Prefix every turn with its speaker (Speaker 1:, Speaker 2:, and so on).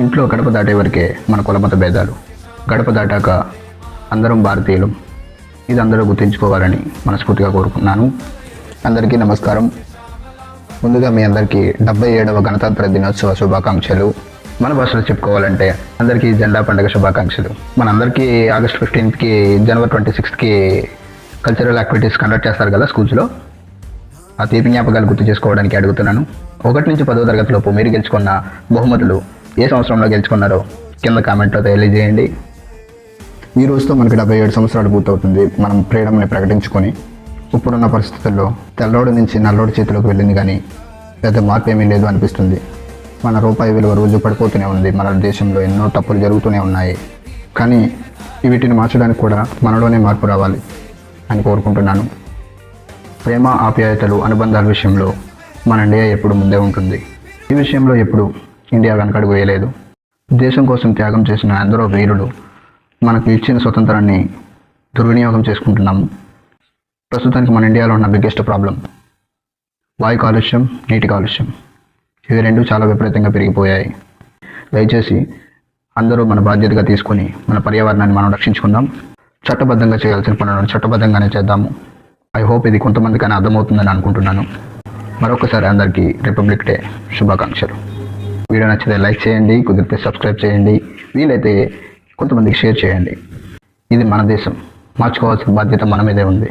Speaker 1: ఇంట్లో గడప దాటే వరకే మన కులమత భేదాలు, గడప దాటాక అందరం భారతీయులు. ఇది అందరూ గుర్తుంచుకోవాలని మనస్ఫూర్తిగా కోరుకున్నాను. అందరికీ నమస్కారం. ముందుగా మీ అందరికీ 77వ గణతంత్ర దినోత్సవ శుభాకాంక్షలు. మన భాషలో చెప్పుకోవాలంటే అందరికీ జెండా పండుగ శుభాకాంక్షలు. మనందరికీ ఆగస్ట్ 15కి, జనవరి 26కి కల్చరల్ యాక్టివిటీస్ కండక్ట్ చేస్తారు కదా స్కూల్స్లో. ఆ తీపి జ్ఞాపకాలు గుర్తు చేసుకోవడానికి అడుగుతున్నాను. 1 నుంచి 10వ తరగతిలోపు మీరు గెలుచుకున్న బహుమతులు ఏ సంవత్సరంలో గెలుచుకున్నారో కింద కామెంట్లో తెలియజేయండి. ఈ రోజుతో మనకి 77 సంవత్సరాలు పూర్తవుతుంది మనం ఫ్రీడమ్ని ప్రకటించుకొని. ఇప్పుడున్న పరిస్థితుల్లో తెల్లోడి నుంచి నల్లోడి చేతిలోకి వెళ్ళింది, కానీ పెద్ద మార్పు ఏమీ లేదు అనిపిస్తుంది. మన రూపాయి విలువ రోజు పడిపోతూనే ఉంది. మన దేశంలో ఎన్నో తప్పులు జరుగుతూనే ఉన్నాయి, కానీ వీటిని మార్చడానికి కూడా మనలోనే మార్పు రావాలి అని కోరుకుంటున్నాను. ప్రేమ, ఆప్యాయతలు, అనుబంధాల విషయంలో మన ఇండియా ఎప్పుడు ముందే ఉంటుంది. ఈ విషయంలో ఎప్పుడు ఇండియా వెనకడుగు వేయలేదు. దేశం కోసం త్యాగం చేసిన ఎందరో వీరులు మనకు ఇచ్చిన స్వతంత్రాన్ని దుర్వినియోగం చేసుకుంటున్నాము. ప్రస్తుతానికి మన ఇండియాలో ఉన్న బిగ్గెస్ట్ ప్రాబ్లం వాయు కాలుష్యం, నీటి కాలుష్యం. ఇవి రెండు చాలా విపరీతంగా పెరిగిపోయాయి. దయచేసి అందరూ మన బాధ్యతగా తీసుకొని మన పర్యావరణాన్ని మనం రక్షించుకుందాం. చట్టబద్ధంగా చేయాల్సిన పనులను చట్టబద్ధంగానే చేద్దాము. ఐ హోప్ ఇది కొంతమందికైనా అర్థమవుతుందని అనుకుంటున్నాను. మరొకసారి అందరికీ రిపబ్లిక్ డే శుభాకాంక్షలు. వీడియో నచ్చితే లైక్ చేయండి, కుదిరితే సబ్స్క్రైబ్ చేయండి, వీలైతే కొంతమందికి షేర్ చేయండి. ఇది మన దేశం, మార్చుకోవాల్సిన బాధ్యత మన మీదే ఉంది.